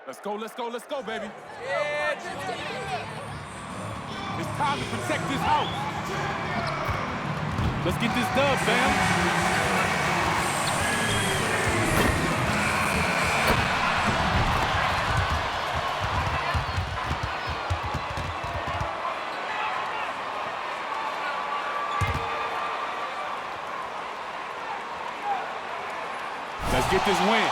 Let's go, baby. It's time to protect this house. Let's get this dub, fam. Let's get this win.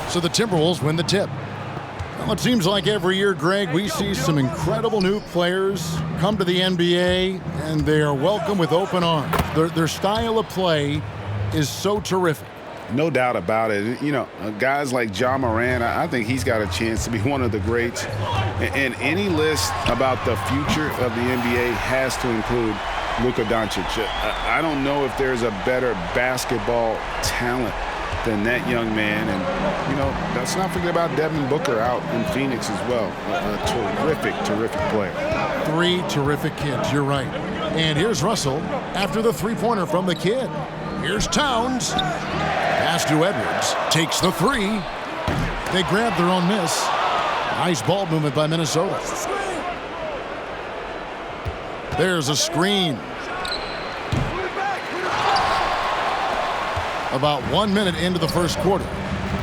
So the Timberwolves win the tip. Well, it seems like every year, Greg, we see some incredible new players come to the NBA, and they are welcome with open arms. Their style of play is so terrific. No doubt about it. You know, guys like Ja Morant, I think he's got a chance to be one of the greats. And any list about the future of the NBA has to include Luka Doncic. I don't know if there's a better basketball talent than that young man. And, you know, let's not forget about Devin Booker out in Phoenix as well. A terrific, terrific player. Three terrific kids, you're right. And here's Russell after the three-pointer from the kid. Here's Towns. Pass to Edwards. Takes the three. They grab their own miss. Nice ball movement by Minnesota. There's a screen. About 1 minute into the first quarter.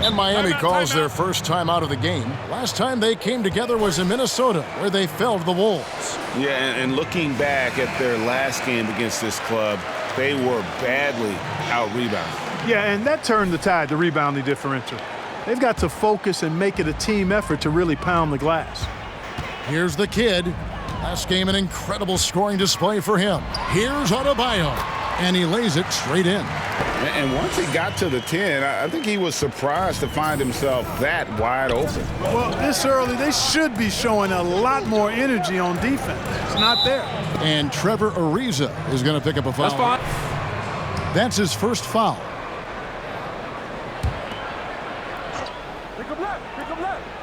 And Miami calls their first time out of the game. Last time they came together was in Minnesota, where they fell to the Wolves. Yeah, and looking back at their last game against this club, they were badly out-rebounded. Yeah, and that turned the tide, the rebounding differential. They've got to focus and make it a team effort to really pound the glass. Here's the kid. Last game, an incredible scoring display for him. Here's Adebayo, and he lays it straight in. And once he got to the 10, I think he was surprised to find himself that wide open. Well, this early, they should be showing a lot more energy on defense. It's not there. And Trevor Ariza is going to pick up a foul. That's fine. That's his first foul. Pick up left.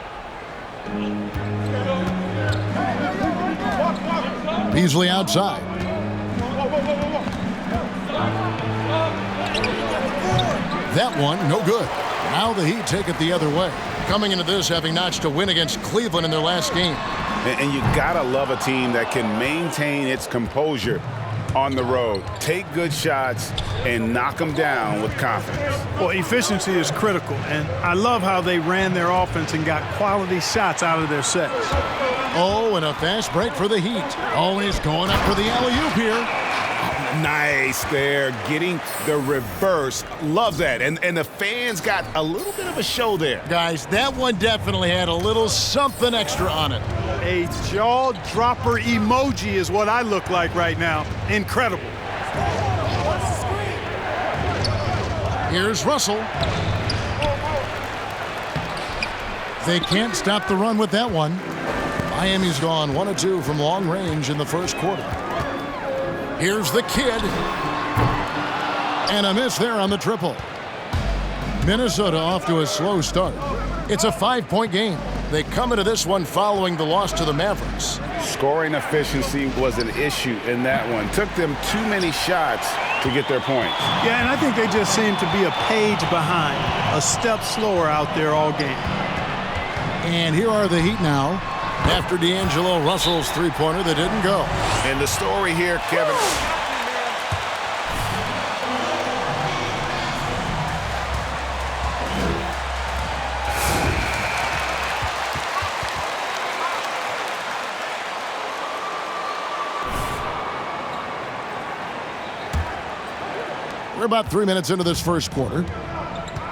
Beasley outside. That one, no good. Now the Heat take it the other way. Coming into this, having notched a win against Cleveland in their last game. And you gotta love a team that can maintain its composure on the road. Take good shots and knock them down with confidence. Well, efficiency is critical, and I love how they ran their offense and got quality shots out of their sets. Oh, and a fast break for the Heat. Always going up for the alley-oop here. Nice there, getting the reverse. Love that. And the fans got a little bit of a show there. Guys, that one definitely had a little something extra on it. A jaw-dropper emoji is what I look like right now. Incredible. Here's Russell. They can't stop the run with that one. Miami's gone 1 of 2 from long range in the first quarter. Here's the kid. And a miss there on the triple. Minnesota off to a slow start. It's a 5-point game. They come into this one following the loss to the Mavericks. Scoring efficiency was an issue in that one. Took them too many shots to get their points. Yeah, and I think they just seem to be a page behind, a step slower out there all game. And here are the Heat now. After D'Angelo Russell's three-pointer that didn't go. And the story here, Kevin. We're about 3 minutes into this first quarter.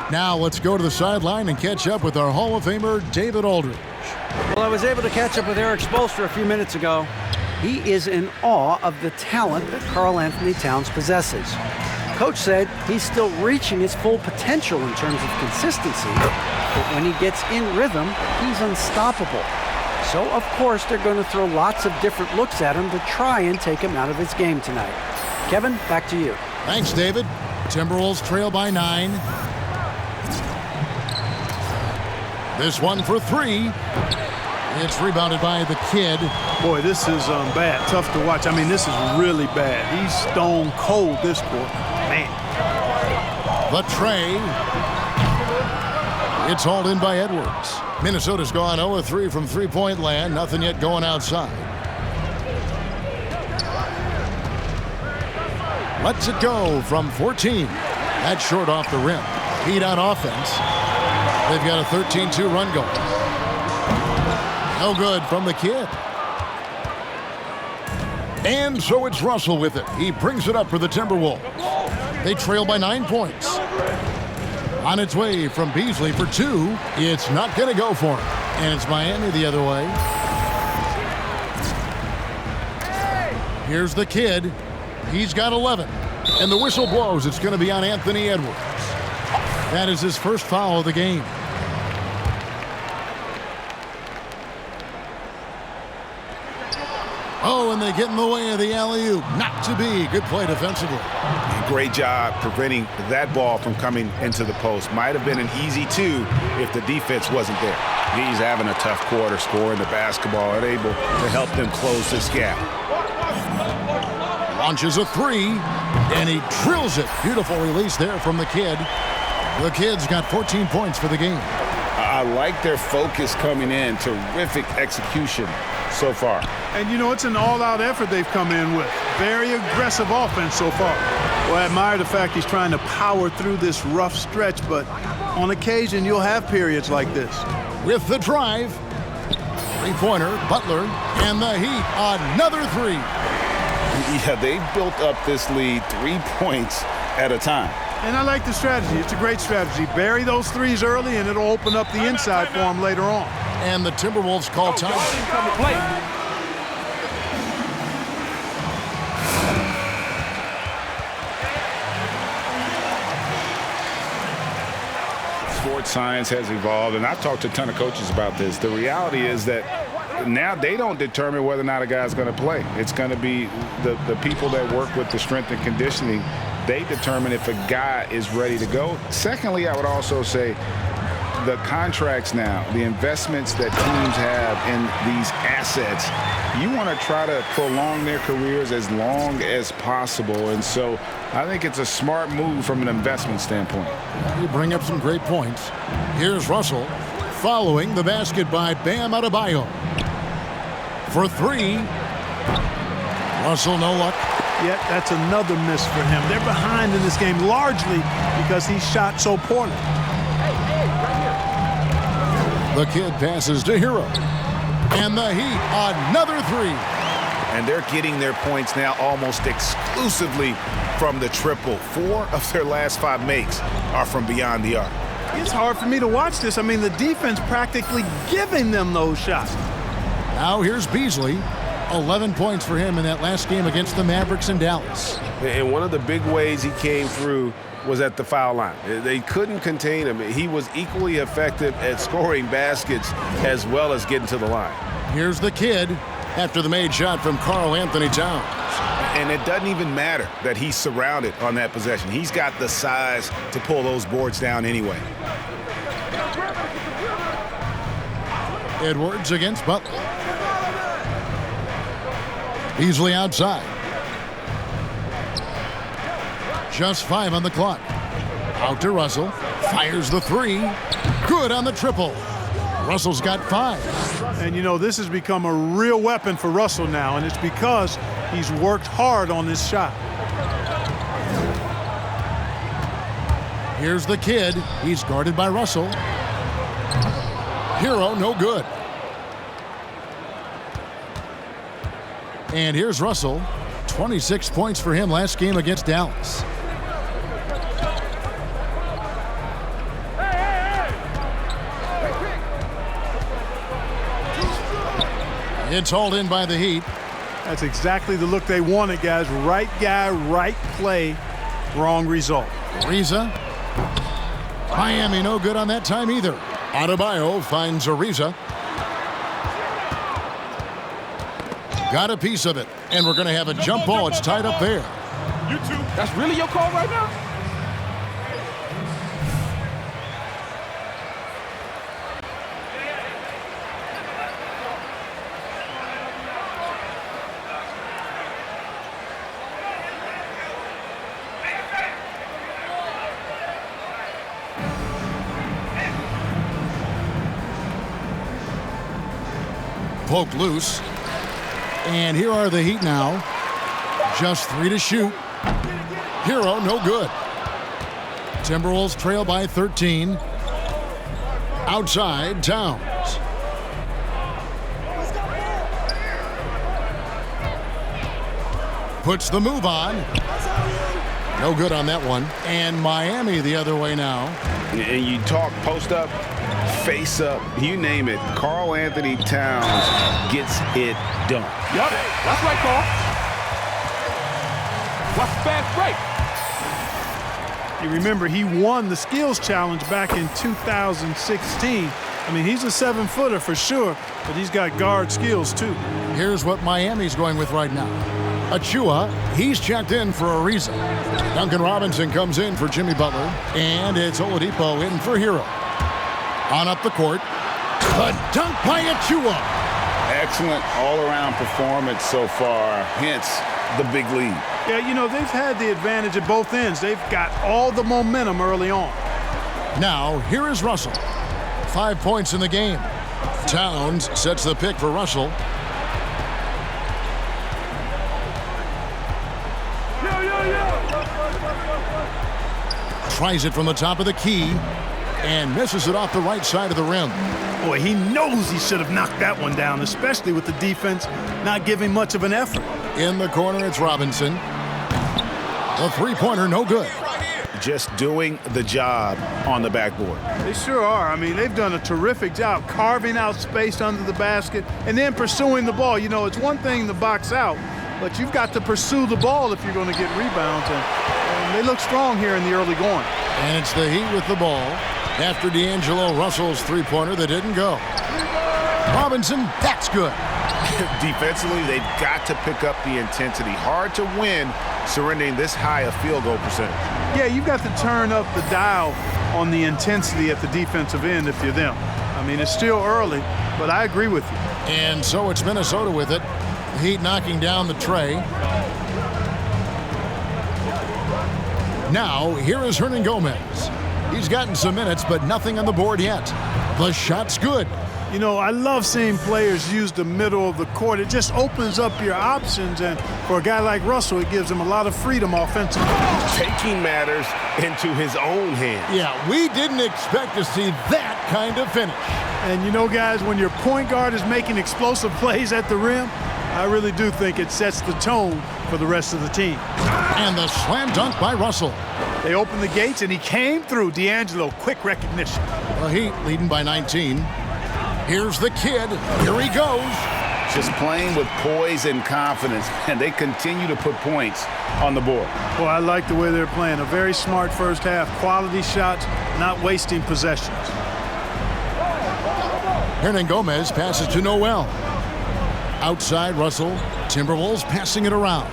Now let's go to the sideline and catch up with our Hall of Famer, David Aldridge. Well, I was able to catch up with Eric Spoelstra a few minutes ago. He is in awe of the talent that Karl Anthony Towns possesses. Coach said he's still reaching his full potential in terms of consistency, but when he gets in rhythm, he's unstoppable. So, of course, they're going to throw lots of different looks at him to try and take him out of his game tonight. Kevin, back to you. Thanks, David. Timberwolves trail by 9. This one for 3. It's rebounded by the kid. Boy, this is bad. Tough to watch. I mean, this is really bad. He's stone cold this quarter. Man. The tray. It's hauled in by Edwards. Minnesota's gone 0-3 from three-point land. Nothing yet going outside. Lets it go from 14. That's short off the rim. Heat on offense. They've got a 13-2 run going. No good from the kid. And so it's Russell with it. He brings it up for the Timberwolves. They trail by 9 points. On its way from Beasley for 2. It's not going to go for him. And it's Miami the other way. Here's the kid. He's got 11. And the whistle blows. It's going to be on Anthony Edwards. That is his first foul of the game. Oh, and they get in the way of the alley-oop. Not to be. Good play defensively. Great job preventing that ball from coming into the post. Might have been an easy 2 if the defense wasn't there. He's having a tough quarter, scoring the basketball and able to help them close this gap. Launches a 3, and he drills it. Beautiful release there from the kid. The kid's got 14 points for the game. I like their focus coming in. Terrific execution so far. And, you know, it's an all-out effort they've come in with. Very aggressive offense so far. Well, I admire the fact he's trying to power through this rough stretch, but on occasion you'll have periods like this. With the drive, three-pointer, Butler, and the Heat, another 3. Yeah, they built up this lead 3 points at a time. And I like the strategy. It's a great strategy. Bury those threes early, and it'll open up the inside for him later on. And the Timberwolves call time. Come to play. Sports science has evolved, and I've talked to a ton of coaches about this. The reality is that now they don't determine whether or not a guy's going to play. It's going to be the people that work with the strength and conditioning. They determine if a guy is ready to go. Secondly, I would also say the contracts now, the investments that teams have in these assets, you want to try to prolong their careers as long as possible. And so I think it's a smart move from an investment standpoint. You bring up some great points. Here's Russell following the basket by Bam Adebayo. For 3. Russell, no luck. Yet that's another miss for him. They're behind in this game largely because he shot so poorly. The kid passes to Hero. And the Heat, another 3. And they're getting their points now almost exclusively from the triple. 4 of their last 5 makes are from beyond the arc. It's hard for me to watch this. I mean, the defense practically giving them those shots. Now here's Beasley. 11 points for him in that last game against the Mavericks in Dallas. And one of the big ways he came through was at the foul line. They couldn't contain him. He was equally effective at scoring baskets as well as getting to the line. Here's the kid after the made shot from Karl Anthony Towns. And it doesn't even matter that he's surrounded on that possession. He's got the size to pull those boards down anyway. Edwards against Butler. Beasley outside. Just 5 on the clock. Out to Russell. Fires the 3. Good on the triple. Russell's got 5. And, you know, this has become a real weapon for Russell now, and it's because he's worked hard on this shot. Here's the kid. He's guarded by Russell. Hero, no good. And here's Russell. 26 points for him last game against Dallas. It's hauled in by the Heat. That's exactly the look they wanted, guys. Right guy, right play, wrong result. Ariza. Miami no good on that time either. Adebayo finds Ariza. Got a piece of it, and we're going to have a jump ball. It's tied up there. You two, that's really your call right now? Poked loose. And here are the Heat now. Just 3 to shoot. Hero, no good. Timberwolves trail by 13. Outside, Towns. Puts the move on. No good on that one. And Miami the other way now. And you talk post up, face up, you name it. Karl Anthony Towns gets it done. Yup, that's right, Carl. What's the fast break? You remember he won the skills challenge back in 2016. I mean, he's a 7-footer for sure, but he's got guard skills too. Here's what Miami's going with right now. Achua, he's checked in for a reason. Duncan Robinson comes in for Jimmy Butler, and it's Oladipo in for Hero. On up the court, the dunk by Achua. Excellent all-around performance so far, hence the big lead. Yeah, you know, they've had the advantage at both ends. They've got all the momentum early on. Now, here is Russell. 5 points in the game. Towns sets the pick for Russell. Tries it from the top of the key and misses it off the right side of the rim. Boy, he knows he should have knocked that one down, especially with the defense not giving much of an effort. In the corner, it's Robinson. The three-pointer, no good. Just doing the job on the backboard. They sure are. I mean, they've done a terrific job carving out space under the basket and then pursuing the ball. You know, it's one thing to box out, but you've got to pursue the ball if you're going to get rebounds. And they look strong here in the early going. And it's the Heat with the ball after D'Angelo Russell's three-pointer that didn't go. Robinson, that's good. Defensively, they've got to pick up the intensity. Hard to win surrendering this high a field goal percentage. Yeah, you've got to turn up the dial on the intensity at the defensive end if you're them. I mean, it's still early, but I agree with you. And so it's Minnesota with it. The Heat knocking down the tray. Now, here is Hernan Gomez. He's gotten some minutes, but nothing on the board yet. The shot's good. You know, I love seeing players use the middle of the court. It just opens up your options, and for a guy like Russell, it gives him a lot of freedom offensively. Taking matters into his own hands. Yeah, we didn't expect to see that kind of finish. And you know, guys, when your point guard is making explosive plays at the rim, I really do think it sets the tone for the rest of the team. And the slam dunk by Russell. They opened the gates, and he came through. D'Angelo, quick recognition. The Heat leading by 19. Here's the kid. Here he goes. Just playing with poise and confidence, and they continue to put points on the board. Well, I like the way they're playing. A very smart first half. Quality shots, not wasting possessions. Hernan Gomez passes to Noel. Outside, Russell. Timberwolves passing it around.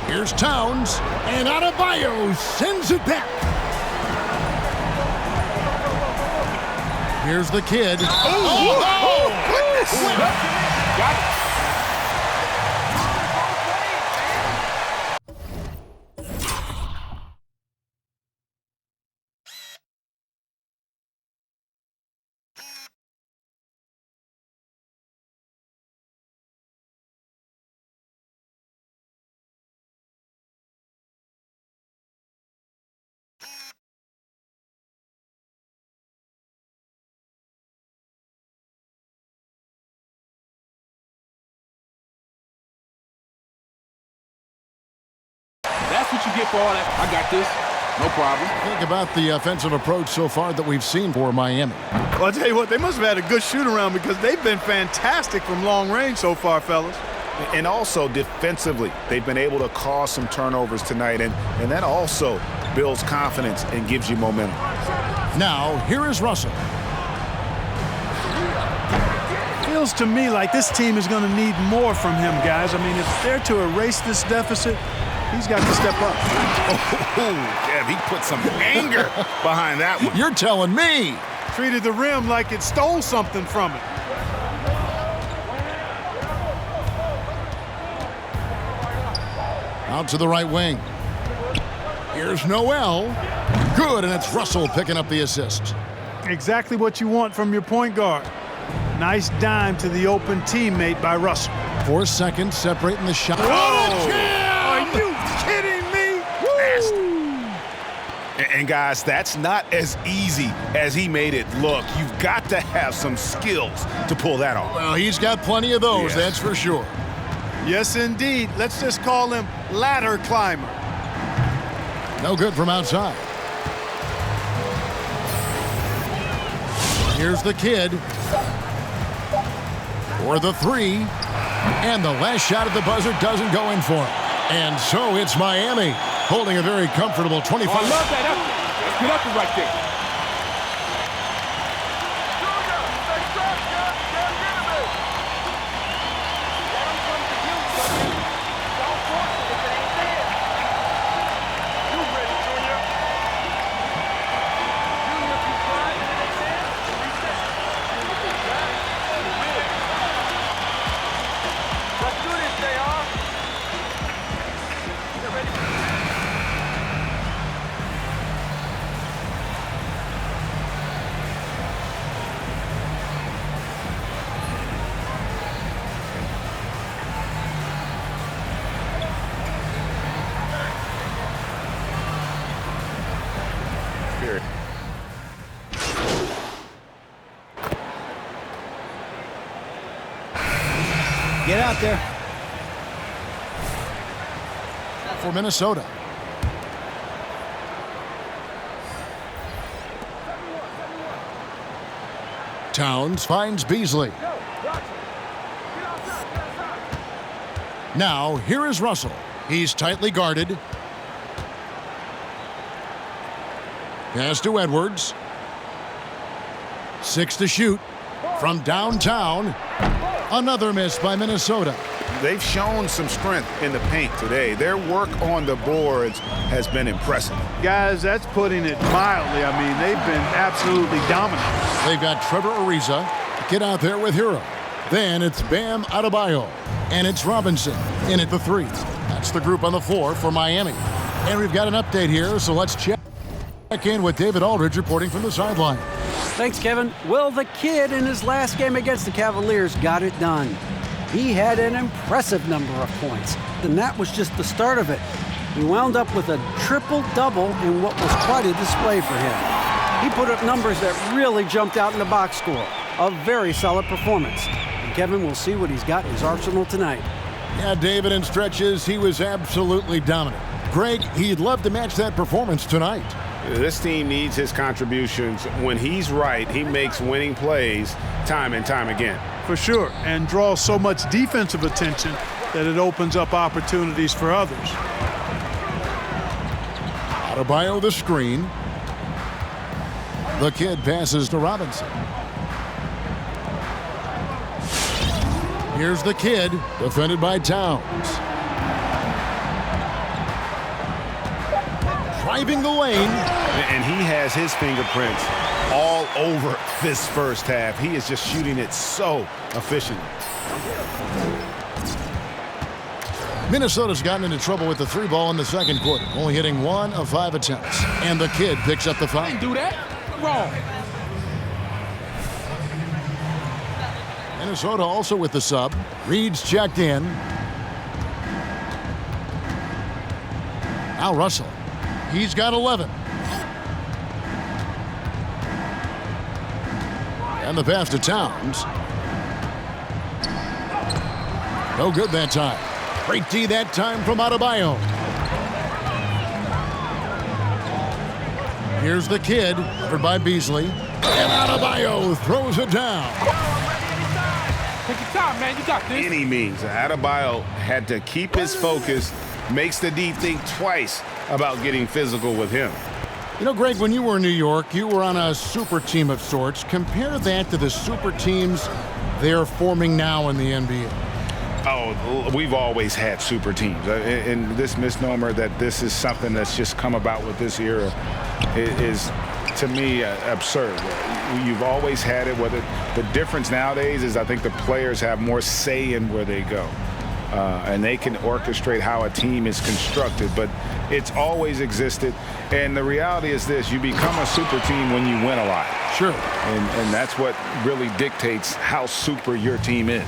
Here's Towns, and Adebayo sends it back. Here's the kid. Oh, goodness! Got it. That's what you get for all that. I got this. No problem. Think about the offensive approach so far that we've seen for Miami. Well, I'll tell you what, they must have had a good shoot-around because they've been fantastic from long range so far, fellas. And also defensively, they've been able to cause some turnovers tonight, and that also builds confidence and gives you momentum. Now, here is Russell. Feels to me like this team is going to need more from him, guys. I mean, if they're to erase this deficit, he's got to step up. Oh, Kev, he put some anger behind that one. You're telling me. Treated the rim like it stole something from it. Out to the right wing. Here's Noel. Good, and it's Russell picking up the assist. Exactly what you want from your point guard. Nice dime to the open teammate by Russell. 4 seconds separating the shot. Are you kidding me? And guys, that's not as easy as he made it look. You've got to have some skills to pull that off. Well, he's got plenty of those, that's for sure. Yes, indeed. Let's just call him ladder climber. No good from outside. Here's the kid for the 3. And the last shot at the buzzer doesn't go in for him. And so it's Miami holding a very comfortable 25. I love that effort. That's good effort right there. Get out there. For Minnesota. Towns finds Beasley. Now, here is Russell. He's tightly guarded. Pass to Edwards. 6 to shoot from downtown. Another miss by Minnesota. They've shown some strength in the paint today. Their work on the boards has been impressive. Guys, that's putting it mildly. I mean, they've been absolutely dominant. They've got Trevor Ariza. Get out there with Hero. Then it's Bam Adebayo. And it's Robinson in at the 3. That's the group on the floor for Miami. And we've got an update here, so let's check in with David Aldridge reporting from the sideline. Thanks, Kevin. Well, the kid in his last game against the Cavaliers got it done. He had an impressive number of points, and that was just the start of it. He wound up with a triple-double in what was quite a display for him. He put up numbers that really jumped out in the box score. A very solid performance. And Kevin will see what he's got in his arsenal tonight. Yeah, David, in stretches, he was absolutely dominant. Greg, he'd love to match that performance tonight. This team needs his contributions. When he's right, he makes winning plays time and time again. For sure, and draws so much defensive attention that it opens up opportunities for others. Adebayo the screen. The kid passes to Robinson. Here's the kid, defended by Towns. Driving the lane. And he has his fingerprints all over this first half. He is just shooting it so efficiently. Minnesota's gotten into trouble with the 3 ball in the second quarter, only hitting 1 of 5 attempts. And the kid picks up the foul. Didn't do that. Wrong. Minnesota also with the sub. Reed's checked in. Now Russell. He's got 11. And the pass to Towns. No good that time. Great D that time from Adebayo. Here's the kid, covered by Beasley. And Adebayo throws it down. Take your time, man. You got this. Any means. Adebayo had to keep his focus, makes the D think twice about getting physical with him. You know, Greg, when you were in New York, you were on a super team of sorts. Compare that to the super teams they're forming now in the NBA. Oh, we've always had super teams. And this misnomer that this is something that's just come about with this era is, to me, absurd. You've always had it. Whether the difference nowadays is I think the players have more say in where they go. and they can orchestrate how a team is constructed, but it's always existed. And the reality is this: you become a super team when you win a lot. Sure. And that's what really dictates how super your team is.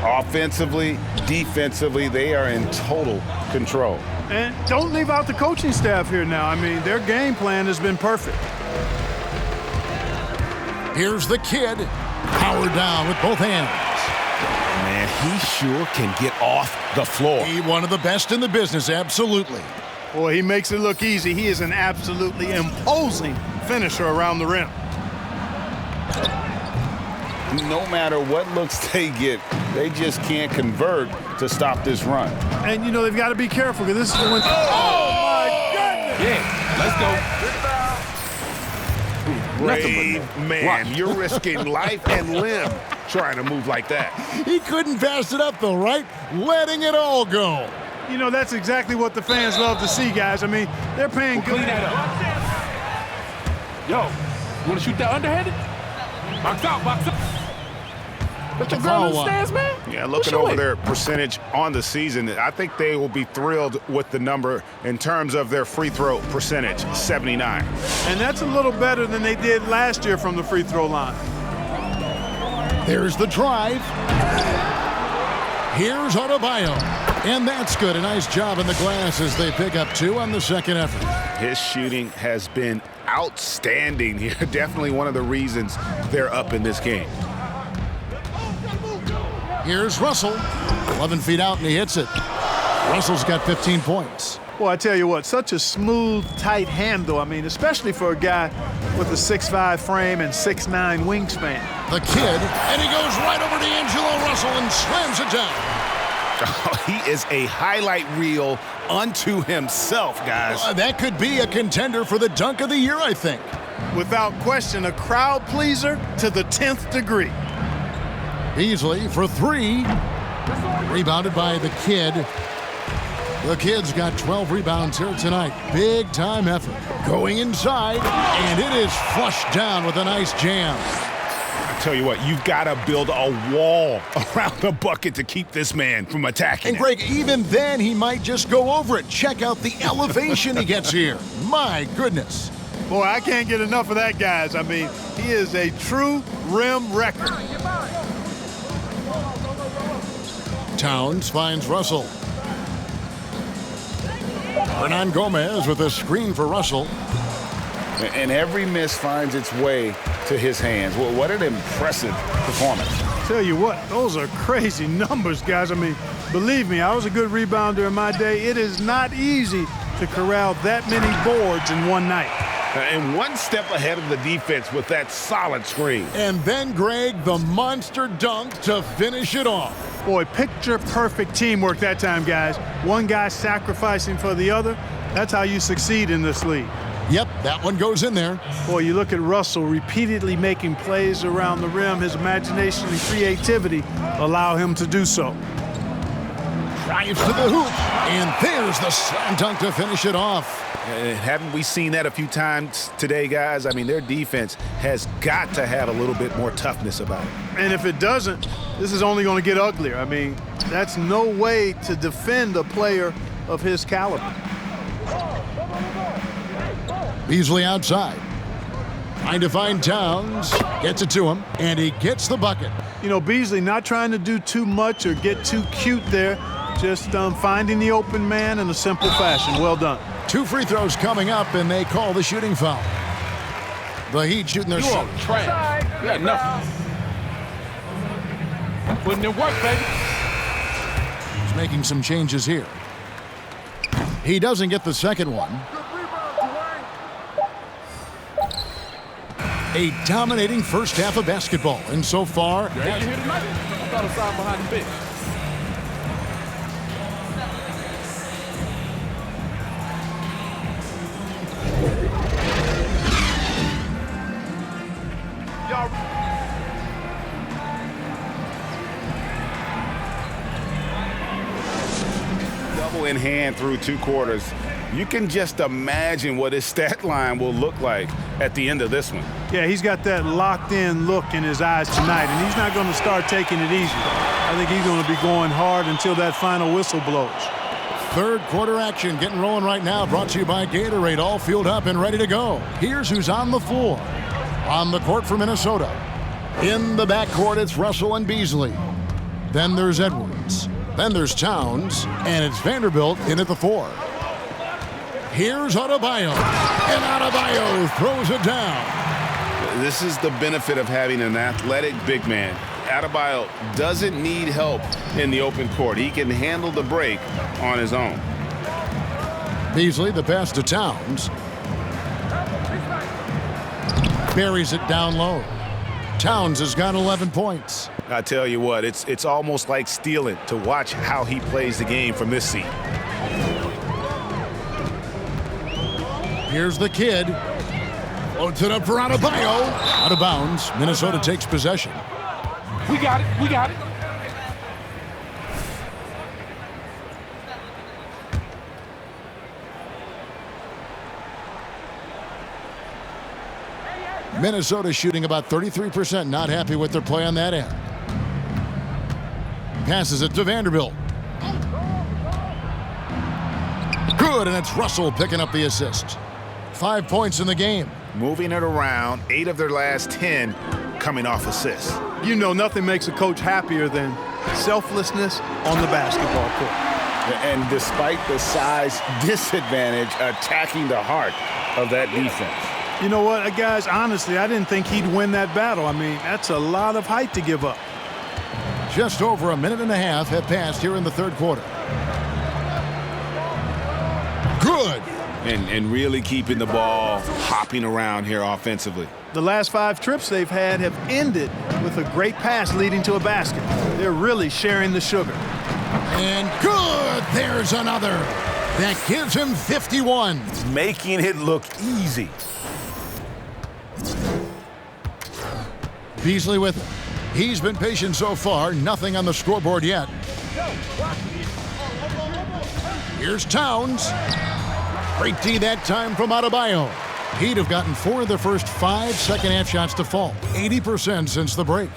Offensively, defensively, they are in total control. And don't leave out the coaching staff here now. I mean, their game plan has been perfect. Here's the kid. Powered down with both hands. Man, he sure can get off the floor. He one of the best in the business, absolutely. Boy, he makes it look easy. He is an absolutely imposing finisher around the rim. No matter what looks they get, they just can't convert to stop this run. And, you know, they've got to be careful because this is when... Oh, my goodness! Yeah, let's go. Brave man, you're risking life and limb trying to move like that. He couldn't pass it up, though, right? Letting it all go. You know, that's exactly what the fans love to see, guys. I mean, they're paying good... Clean that up. Yo, you want to shoot that underhanded? Box out, box out. Let your girl in the stands, man. Yeah, looking over their percentage on the season, I think they will be thrilled with the number in terms of their free throw percentage, 79. And that's a little better than they did last year from the free throw line. There's the drive. Here's Adebayo. And that's good. A nice job in the glass as they pick up 2 on the second effort. His shooting has been outstanding here. Definitely one of the reasons they're up in this game. Here's Russell. 11 feet out, and he hits it. Russell's got 15 points. Well, I tell you what, such a smooth, tight handle. I mean, especially for a guy with a 6'5" frame and 6'9" wingspan. The kid, and he goes right over D'Angelo Russell and slams it down. Oh, he is a highlight reel unto himself, guys. That could be a contender for the dunk of the year, I think. Without question, a crowd pleaser to the 10th degree. Beasley for 3. Rebounded by the kid. The kid's got 12 rebounds here tonight. Big time effort. Going inside, and it is flushed down with a nice jam. I tell you what, you've got to build a wall around the bucket to keep this man from attacking. And Greg, even then, he might just go over it. Check out the elevation he gets here. My goodness. Boy, I can't get enough of that, guys. I mean, he is a true rim wrecker. Towns finds Russell. Hernan Gomez with a screen for Russell. And every miss finds its way to his hands. Well, what an impressive performance. Tell you what, those are crazy numbers, guys. I mean, believe me, I was a good rebounder in my day. It is not easy to corral that many boards in one night. And one step ahead of the defense with that solid screen. And then, Greg, the monster dunk to finish it off. Boy, picture-perfect teamwork that time, guys. One guy sacrificing for the other. That's how you succeed in this league. Yep, that one goes in there. Boy, you look at Russell repeatedly making plays around the rim. His imagination and creativity allow him to do so. Drives to the hoop, and there's the slam dunk to finish it off. Haven't we seen that a few times today, guys? I mean, their defense has got to have a little bit more toughness about it. And if it doesn't, this is only going to get uglier. I mean, that's no way to defend a player of his caliber. Beasley outside. Trying to find Towns. Gets it to him, and he gets the bucket. You know, Beasley not trying to do too much or get too cute there. Just finding the open man in a simple fashion. Well done. 2 free throws coming up, and they call the shooting foul. The Heat shooting their shot. Trash. You got nothing. Putting in work, baby. He's making some changes here. He doesn't get the second one. A dominating first half of basketball, and so far... You here tonight? I thought I saw him behind the bench. Double in hand through 2 quarters. You can just imagine what his stat line will look like at the end of this one. Yeah, he's got that locked-in look in his eyes tonight, and he's not going to start taking it easy. I think he's going to be going hard until that final whistle blows. Third quarter action getting rolling right now, brought to you by Gatorade, all fueled up and ready to go. Here's who's on the floor. On the court for Minnesota. In the backcourt, it's Russell and Beasley. Then there's Edwards. Then there's Towns, and it's Vanderbilt in at the 4. Here's Adebayo, and Adebayo throws it down. This is the benefit of having an athletic big man. Adebayo doesn't need help in the open court. He can handle the break on his own. Beasley, the pass to Towns. Buries it down low. Towns has got 11 points. I tell you what, it's almost like stealing to watch how he plays the game from this seat. Here's the kid. Floats it up for Adebayo. Out of bounds. Minnesota takes possession. We got it. We got it. Minnesota shooting about 33%. Not happy with their play on that end. Passes it to Vanderbilt. Good, and it's Russell picking up the assist. 5 points in the game. Moving it around, 8 of their last 10 coming off assists. You know, nothing makes a coach happier than selflessness on the basketball court. And despite the size disadvantage, attacking the heart of that defense. You know what, guys, honestly, I didn't think he'd win that battle. I mean, that's a lot of height to give up. Just over a minute and a half have passed here in the third quarter. Good. And really keeping the ball hopping around here offensively. The last 5 trips they've had have ended with a great pass leading to a basket. They're really sharing the sugar. And good. There's another. That gives him 51. Making it look easy. Beasley with it. He's been patient so far. Nothing on the scoreboard yet. Here's Towns. Great D that time from Adebayo. He'd have gotten 4 of the first 5 second-half shots to fall. 80% since the break.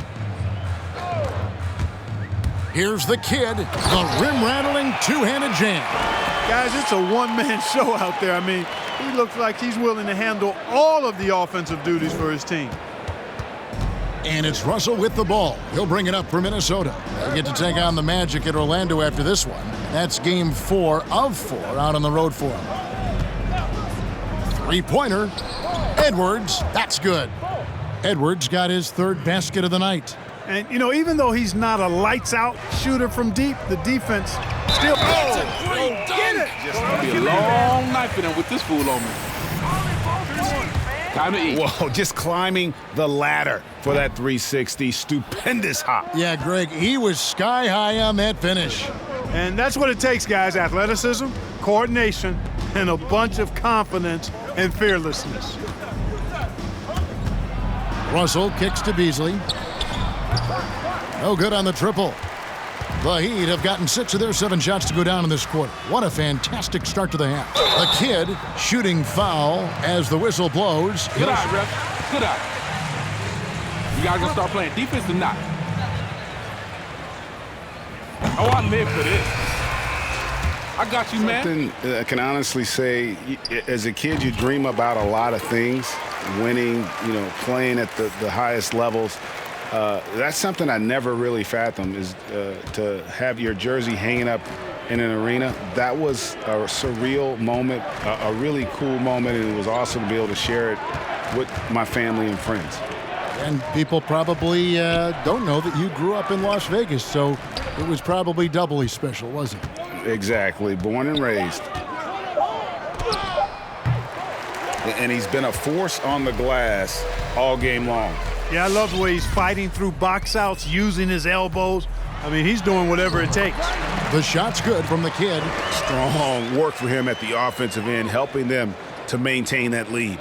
Here's the kid. The rim-rattling two-handed jam. Guys, it's a one-man show out there. I mean, he looks like he's willing to handle all of the offensive duties for his team. And it's Russell with the ball. He'll bring it up for Minnesota. They get to take on the Magic at Orlando after this one. That's game 4 of 4 out on the road for him. Three-pointer. Edwards. That's good. Edwards got his 3rd basket of the night. And, you know, even though he's not a lights-out shooter from deep, the defense still... Get it! Just be a long night for them with this fool on me. Time to eat. Whoa, just climbing the ladder for that 360. Stupendous hop. Yeah, Greg, he was sky high on that finish. And that's what it takes, guys. Athleticism, coordination, and a bunch of confidence and fearlessness. Russell kicks to Beasley. No good on the triple. The Heat have gotten 6 of their 7 shots to go down in this quarter. What a fantastic start to the half. The kid shooting foul as the whistle blows. Good eye, ref. Good eye. You guys gonna start playing defense or not? Oh, I live for this. I got you, man. Something I can honestly say, as a kid, you dream about a lot of things. Winning, you know, playing at the highest levels. That's something I never really fathomed, is to have your jersey hanging up in an arena. That was a surreal moment, a really cool moment, and it was awesome to be able to share it with my family and friends. And people probably don't know that you grew up in Las Vegas, so it was probably doubly special, wasn't it? Exactly. Born and raised. And he's been a force on the glass all game long. Yeah, I love the way he's fighting through box outs, using his elbows. I mean, he's doing whatever it takes. The shot's good from the kid. Strong work for him at the offensive end, helping them to maintain that lead.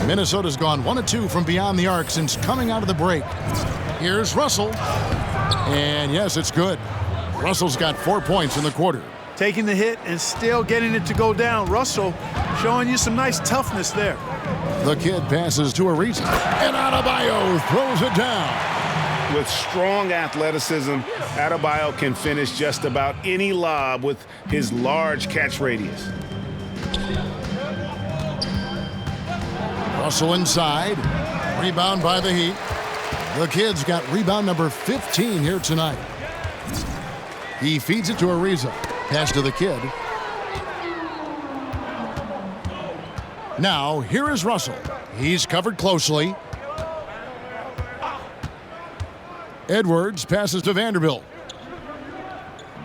Minnesota's gone 1 of 2 from beyond the arc since coming out of the break. Here's Russell. And yes, it's good. Russell's got 4 points in the quarter. Taking the hit and still getting it to go down. Russell showing you some nice toughness there. The kid passes to Ariza, and Adebayo throws it down. With strong athleticism, Adebayo can finish just about any lob with his large catch radius. Russell inside. Rebound by the Heat. The kid's got rebound number 15 here tonight. He feeds it to Ariza. Pass to the kid. Now, here is Russell. He's covered closely. Edwards passes to Vanderbilt.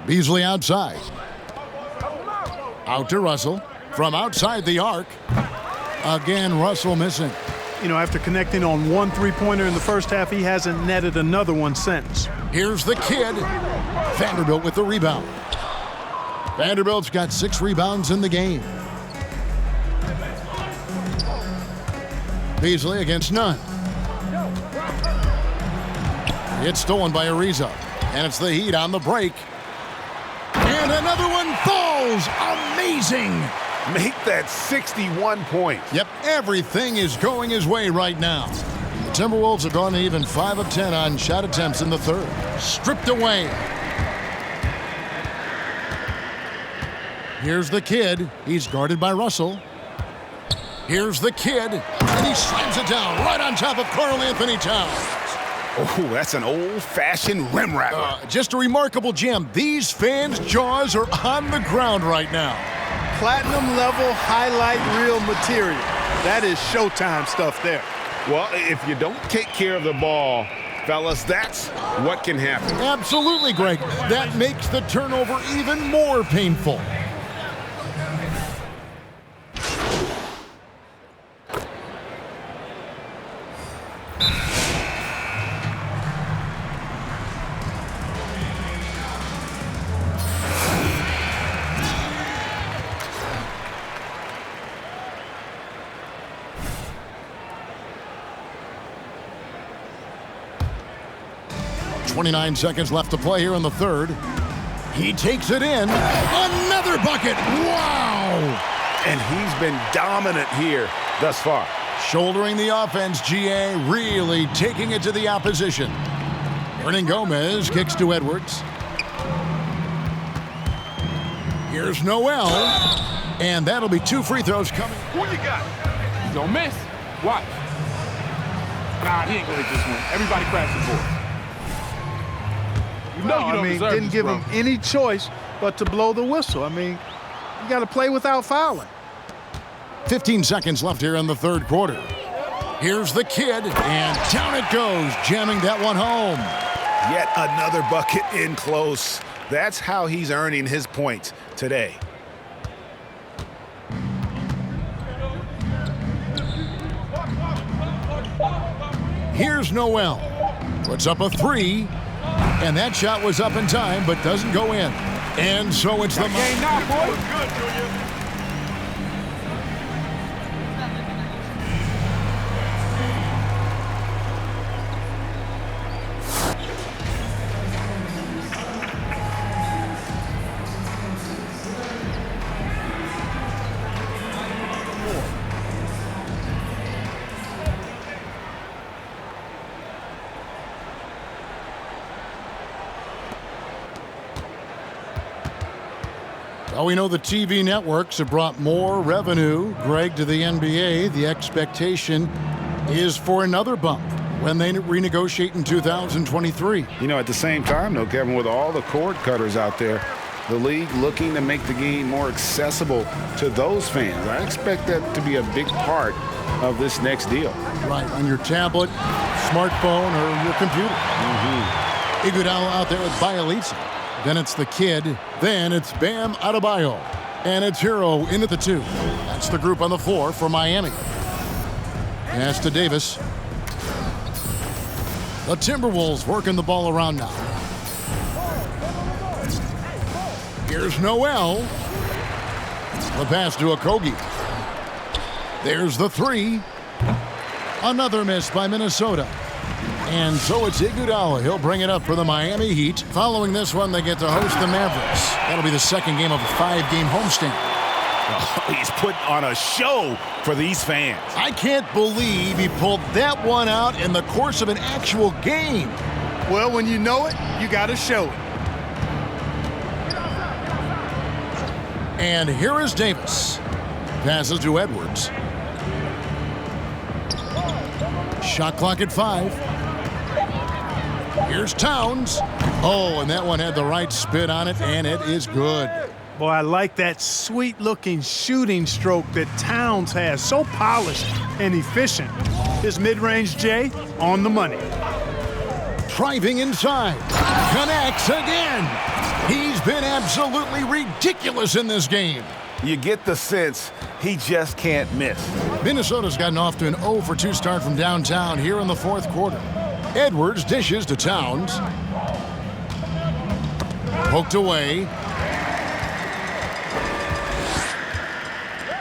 Beasley outside. Out to Russell. From outside the arc. Again, Russell missing. You know, after connecting on one three-pointer in the first half, he hasn't netted another one since. Here's the kid. Vanderbilt with the rebound. Vanderbilt's got 6 rebounds in the game. Beasley against none. It's stolen by Ariza. And it's the Heat on the break. And another one falls. Amazing. Make that 61 points. Yep, everything is going his way right now. The Timberwolves have gone even 5 of 10 on shot attempts in the third. Stripped away. Here's the kid. He's guarded by Russell. Here's the kid. And he slams it down right on top of Karl Anthony Towns. Oh, that's an old-fashioned rim wrapper. Just a remarkable gem. These fans' jaws are on the ground right now. Platinum level highlight reel material. That is Showtime stuff there. Well, if you don't take care of the ball, fellas, that's what can happen. Absolutely, Greg. That makes the turnover even more painful. .29 seconds left to play here in the third. He takes it in. Another bucket. Wow! And he's been dominant here thus far. Shouldering the offense, GA really taking it to the opposition. Hernan Gomez kicks to Edwards. Here's Noel. And that'll be 2 free throws coming. Who you got? He's gonna miss. Watch. Nah, he ain't gonna hit this one. Everybody crash the board. You know you don't deserve didn't this, give bro. him any choice but to blow the whistle. I mean, you got to play without fouling. 15 seconds left here in the third quarter. Here's the kid, and down it goes, jamming that one home. Yet another bucket in close. That's how he's earning his points today. Here's Noel. Puts up a 3. And that shot was up in time, but doesn't go in. And so it's the Game now, boy. Well, we know the TV networks have brought more revenue, Greg, to the NBA. The expectation is for another bump when they renegotiate in 2023. You know, at the same time, though, Kevin, with all the cord cutters out there, the league looking to make the game more accessible to those fans. I expect that to be a big part of this next deal. Right, on your tablet, smartphone, or your computer. Iguodala out there with Bielitsa. Then it's the kid. Then it's Bam Adebayo. And it's Hero in at the 2. That's the group on the floor for Miami. Pass to Davis. The Timberwolves working the ball around now. Here's Noel. The pass to Okogie. There's the 3. Another miss by Minnesota. And so it's Iguodala. He'll bring it up for the Miami Heat. Following this one, they get to host the Mavericks. That'll be the second game of a 5-game homestand. Oh, he's putting on a show for these fans. I can't believe he pulled that one out in the course of an actual game. Well, when you know it, you got to show it. And here is Davis. Passes to Edwards. Shot clock at 5. Here's Towns. Oh, and that one had the right spin on it, and it is good. Boy, I like that sweet-looking shooting stroke that Towns has. So polished and efficient. His mid-range J on the money. Driving inside. Connects again. He's been absolutely ridiculous in this game. You get the sense he just can't miss. Minnesota's gotten off to an 0 for 2 start from downtown here in the 4th quarter. Edwards dishes to Towns. Poked away.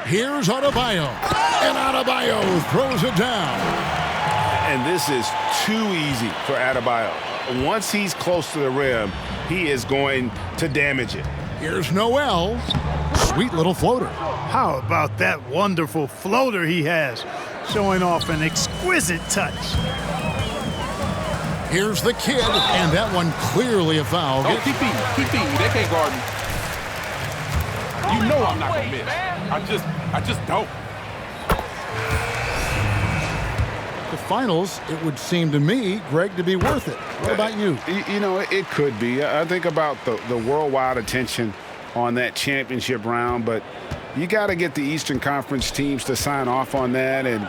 Here's Adebayo. And Adebayo throws it down. And this is too easy for Adebayo. Once he's close to the rim, he is going to damage it. Here's Noel. Sweet little floater. How about that wonderful floater he has, showing off an exquisite touch. Here's the kid, and that one clearly a foul. Oh, keep beating. Keep beating. They can't guard me. You know I'm not going to miss. I just don't. The finals, it would seem to me, Greg, to be worth it. What about you? You know, it could be. I think about the worldwide attention on that championship round, but you got to get the Eastern Conference teams to sign off on that. And,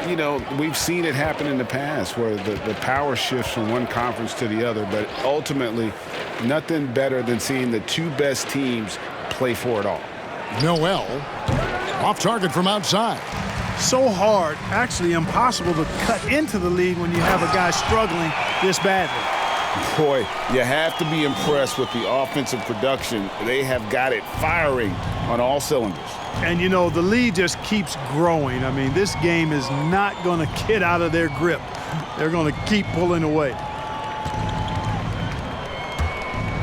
you know, we've seen it happen in the past where the power shifts from one conference to the other, but ultimately nothing better than seeing the 2 best teams play for it all. Noel, off target from outside. So hard, actually impossible to cut into the lead when you have a guy struggling this badly. Boy, you have to be impressed with the offensive production. They have got it firing on all cylinders. And, you know, the lead just keeps growing. I mean, this game is not going to get out of their grip. They're going to keep pulling away.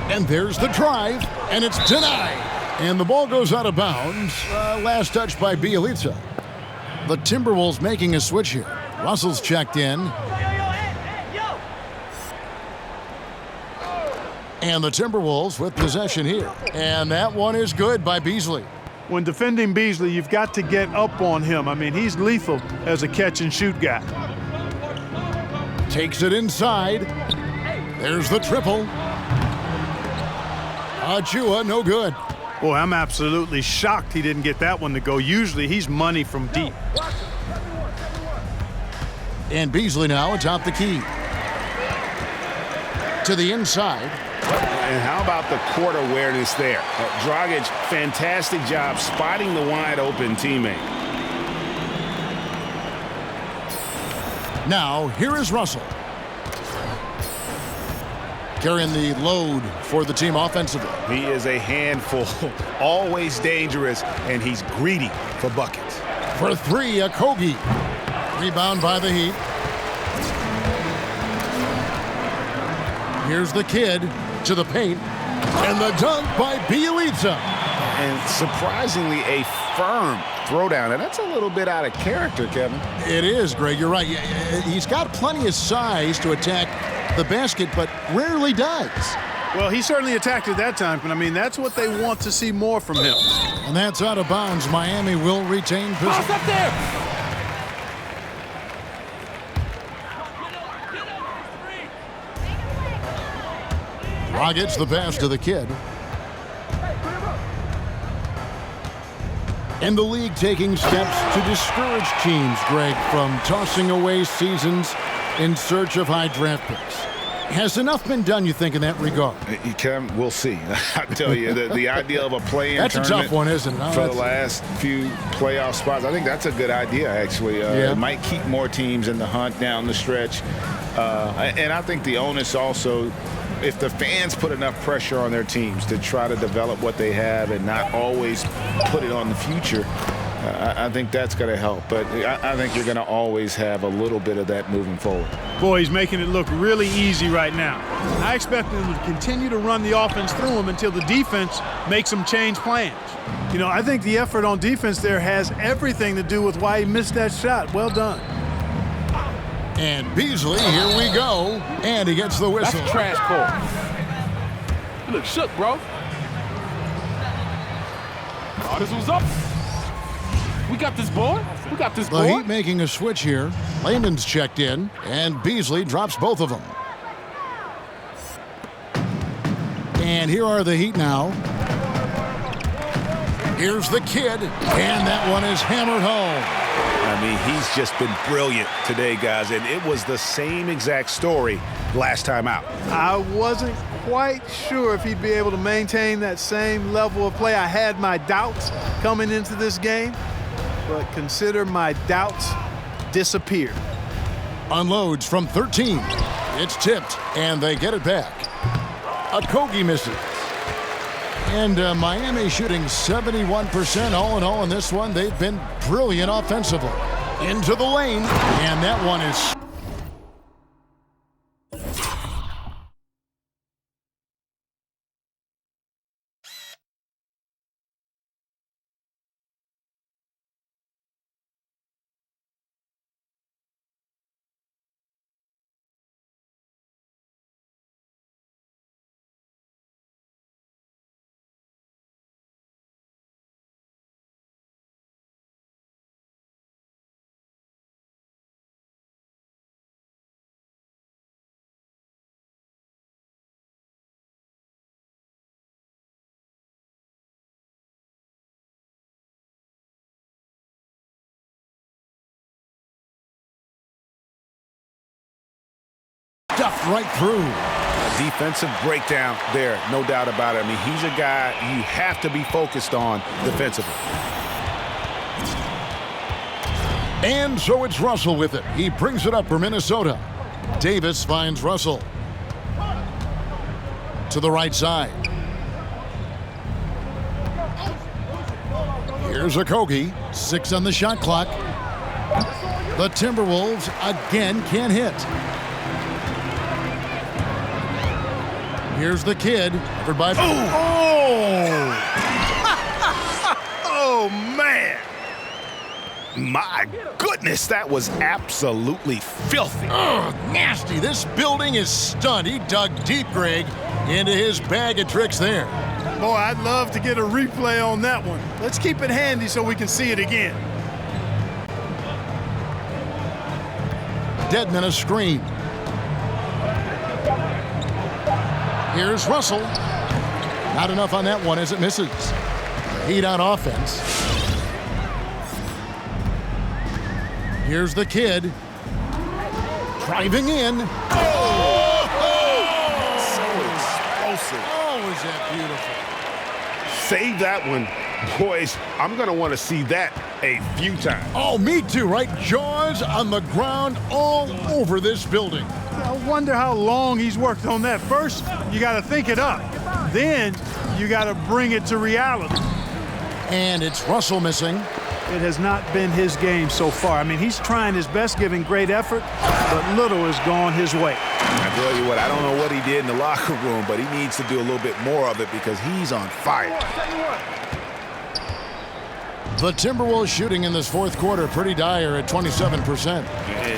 And there's the drive, and it's denied. And the ball goes out of bounds. Last touch by Bielitsa. The Timberwolves making a switch here. Russell's checked in. And the Timberwolves with possession here. And that one is good by Beasley. When defending Beasley, you've got to get up on him. I mean, he's lethal as a catch-and-shoot guy. Takes it inside. There's the triple. Achua, no good. Boy, I'm absolutely shocked he didn't get that one to go. Usually he's money from deep. And Beasley now atop the key. To the inside. And how about the court awareness there? Dragic, fantastic job spotting the wide open teammate. Now, here is Russell. Carrying the load for the team offensively. He is a handful, always dangerous, and he's greedy for buckets. For 3, Okogie. Rebound by the Heat. Here's the kid to the paint. And the dunk by Bielitsa. And surprisingly, a firm throwdown. And that's a little bit out of character, Kevin. It is, Greg. You're right. He's got plenty of size to attack the basket, but rarely does. Well, he certainly attacked it that time, but I mean, that's what they want to see more from him. And that's out of bounds. Miami will retain possession. Pass up there. Gets the pass to the kid. And the league taking steps to discourage teams, Greg, from tossing away seasons in search of high draft picks. Has enough been done, you think, in that regard? Kevin, we'll see. I tell you, the idea of a play-in that's tournament a tough one, isn't it? for the last few playoff spots, I think that's a good idea, actually. It might keep more teams in the hunt down the stretch. And I think the onus also, if the fans put enough pressure on their teams to try to develop what they have and not always put it on the future, I think that's going to help, but I think you're going to always have a little bit of that moving forward. Boy, he's making it look really easy right now. I expect them to continue to run the offense through him until the defense makes them change plans. You know, I think the effort on defense there has everything to do with why he missed that shot. Well done. And Beasley, here we go. And he gets the whistle. That's a trash call. You look shook, bro. Oh, this was up. We got this board. We got this The board. Heat making a switch here. Layman's checked in, and Beasley drops both of them. And here are the Heat now. Here's the kid, and that one is hammered home. I mean, he's just been brilliant today, guys, and it was the same exact story last time out. I wasn't quite sure if he'd be able to maintain that same level of play. I had my doubts coming into this game, but consider my doubts disappeared. Unloads from 13. It's tipped, and they get it back. Okogie misses. And Miami shooting 71% all in all in this one. They've been brilliant offensively. Into the lane, and that one is... stuffed right through. A defensive breakdown there, no doubt about it. I mean, he's a guy you have to be focused on defensively. And so it's Russell with it. He brings it up for Minnesota. Davis finds Russell. To the right side. Here's Okogie. 6 on the shot clock. The Timberwolves again can't hit. Here's the kid. Covered by... Oh! Oh, man. My goodness, that was absolutely filthy. Ugh, nasty. This building is stunned. He dug deep, Greg, into his bag of tricks there. Boy, I'd love to get a replay on that one. Let's keep it handy so we can see it again. Dedman a screen. Here's Russell. Not enough on that one as it misses. Heat on offense. Here's the kid. Driving in. So explosive. Oh, is that beautiful. Save that one. Boys, I'm going to want to see that a few times. Oh, me too, right? Jaws on the ground all over this building. I wonder how long he's worked on that. First, you got to think it up. Then, you got to bring it to reality. And it's Russell missing. It has not been his game so far. I mean, he's trying his best, giving great effort, but little has gone his way. I tell you what, I don't know what he did in the locker room, but he needs to do a little bit more of it because he's on fire. The Timberwolves shooting in this fourth quarter pretty dire at 27%.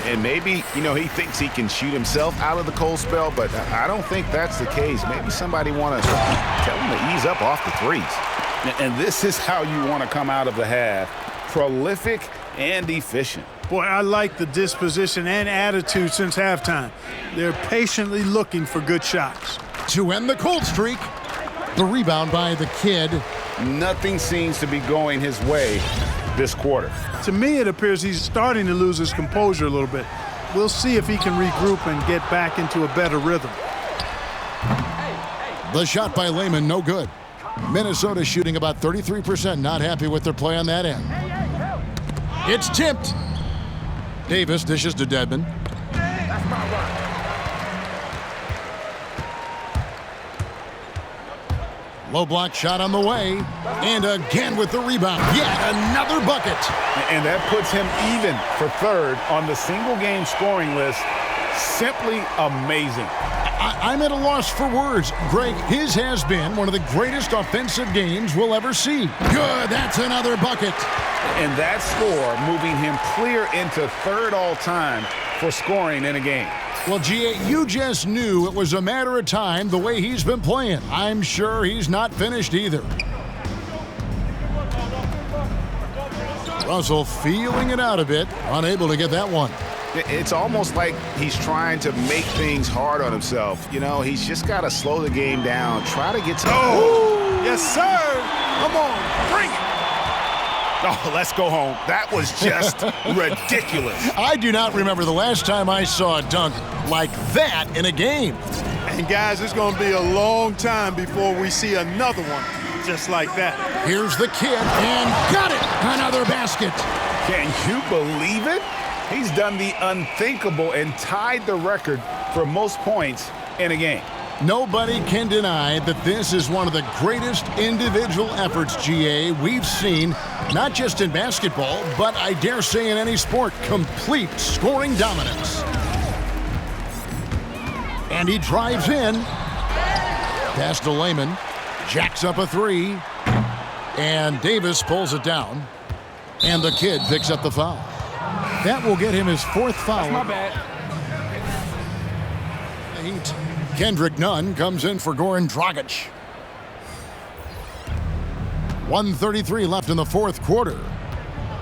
And maybe, you know, he thinks he can shoot himself out of the cold spell, but I don't think that's the case. Maybe somebody want to tell him to ease up off the threes. And this is how you want to come out of the half. Prolific and efficient. Boy, I like the disposition and attitude since halftime. They're patiently looking for good shots. To end the cold streak, the rebound by the kid. Nothing seems to be going his way this quarter. To me, it appears he's starting to lose his composure a little bit. We'll see if he can regroup and get back into a better rhythm. The shot by Layman, no good. Minnesota shooting about 33%, not happy with their play on that end. It's tipped. Davis dishes to Dedman. Low block shot on the way. And again with the rebound. Yet another bucket. And that puts him even for third on the single-game scoring list. Simply amazing. I'm at a loss for words. Greg, his has been one of the greatest offensive games we'll ever see. Good, that's another bucket. And that score moving him clear into third all-time for scoring in a game. Well, G.A., you just knew it was a matter of time the way he's been playing. I'm sure he's not finished either. Russell feeling it out a bit, unable to get that one. It's almost like he's trying to make things hard on himself. You know, he's just got to slow the game down, try to get to... Oh, yes, sir. Come on, bring it. Oh, let's go home. That was just ridiculous. I do not remember the last time I saw a dunk like that in a game. And, guys, it's going to be a long time before we see another one just like that. Here's the kid, and got it! Another basket. Can you believe it? He's done the unthinkable and tied the record for most points in a game. Nobody can deny that this is one of the greatest individual efforts, GA, we've seen, not just in basketball, but I dare say in any sport. Complete scoring dominance. And he drives in. Pass to Rhymin. Jacks up a three. And Davis pulls it down. And the kid picks up the foul. That will get him his fourth foul. That's my bad. Kendrick Nunn comes in for Goran Dragic. 1:33 left in the fourth quarter.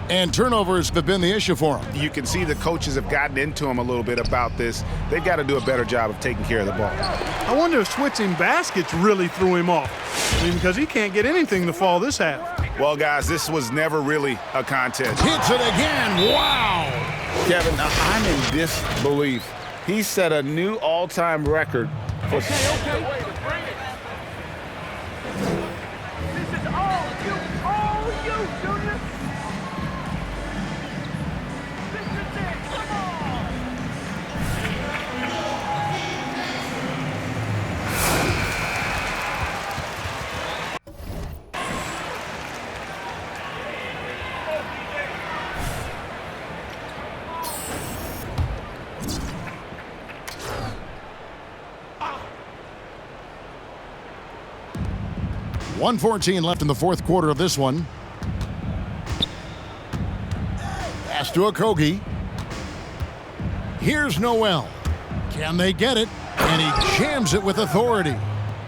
And turnovers have been the issue for him. You can see the coaches have gotten into him a little bit about this. They've got to do a better job of taking care of the ball. I wonder if switching baskets really threw him off. I mean, because he can't get anything to fall this half. Well, guys, this was never really a contest. Hits it again. Wow. Kevin, I'm in disbelief. He set a new all-time record for... Okay. This is all you, Junior. This is it, come on. .114 left in the fourth quarter of this one. Pass to Okogie. Here's Noel. Can they get it? And he jams it with authority.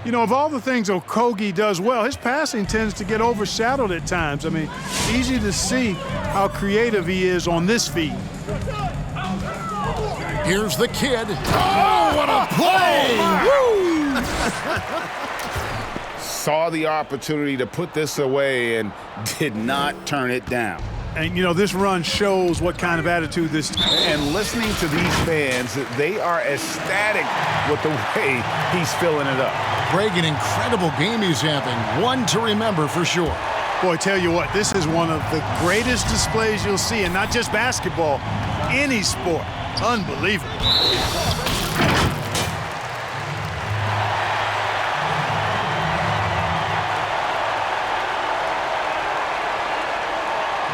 You know, of all the things Okogie does well, his passing tends to get overshadowed at times. I mean, easy to see how creative he is on this feed. Here's the kid. Oh, what a play! Woo! Saw the opportunity to put this away and did not turn it down. And, you know, this run shows what kind of attitude this team. And listening to these fans, they are ecstatic with the way he's filling it up. Greg, an incredible game he's having. One to remember for sure. Boy, tell you what, this is one of the greatest displays you'll see, and not just basketball, any sport. Unbelievable.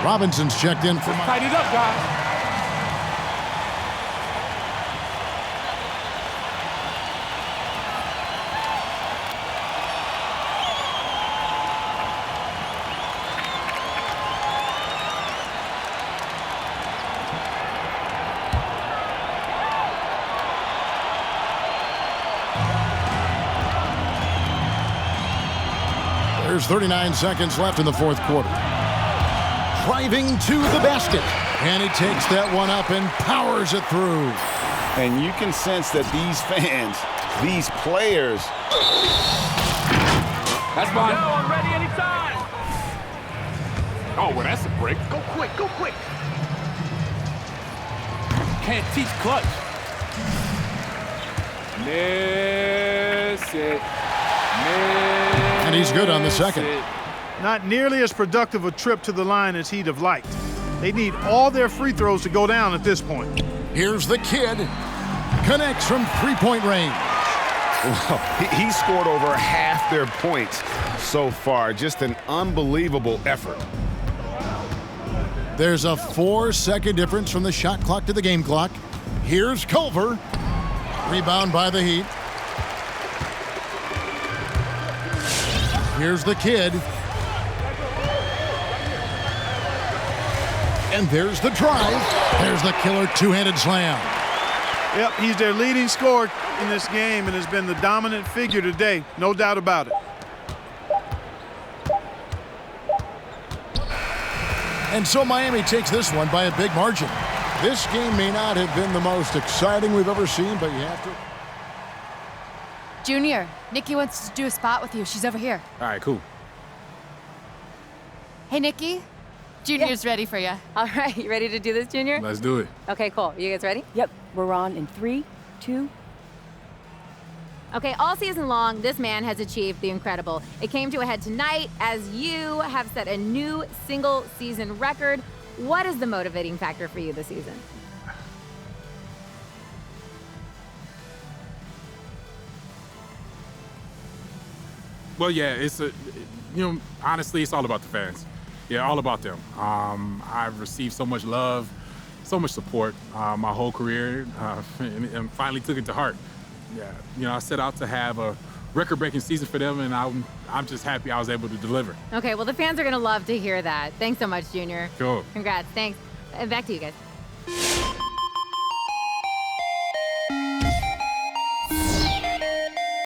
Robinson's checked in for... Tighten it up, guys. There's 39 seconds left in the fourth quarter. Driving to the basket. And he takes that one up and powers it through. And you can sense that these fans, these players... That's fine. Yo, I'm ready anytime. Oh, well, that's a break. Go quick, go quick. Can't teach clutch. Miss it. And he's good on the second. Not nearly as productive a trip to the line as he'd have liked. They need all their free throws to go down at this point. Here's the kid. Connects from three-point range. Well, he scored over half their points so far. Just an unbelievable effort. There's a 4-second difference from the shot clock to the game clock. Here's Culver. Rebound by the Heat. Here's the kid. And there's the drive. There's the killer two-handed slam. Yep, he's their leading scorer in this game and has been the dominant figure today, no doubt about it. And so Miami takes this one by a big margin. This game may not have been the most exciting we've ever seen, but you have to. Junior, Nikki wants to do a spot with you. She's over here. All right, cool. Hey, Nikki. Junior's ready for you. All right, you ready to do this, Junior? Let's do it. Okay, cool. You guys ready? Yep, we're on in 3, 2. Okay, all season long, this man has achieved the incredible. It came to a head tonight as you have set a new single-season record. What is the motivating factor for you this season? Well, yeah, honestly, it's all about the fans. Yeah, all about them. I've received so much love, so much support my whole career, and finally took it to heart. Yeah, I set out to have a record-breaking season for them, and I'm just happy I was able to deliver. Okay, well, the fans are going to love to hear that. Thanks so much, Junior. Sure. Congrats. Thanks. And back to you guys.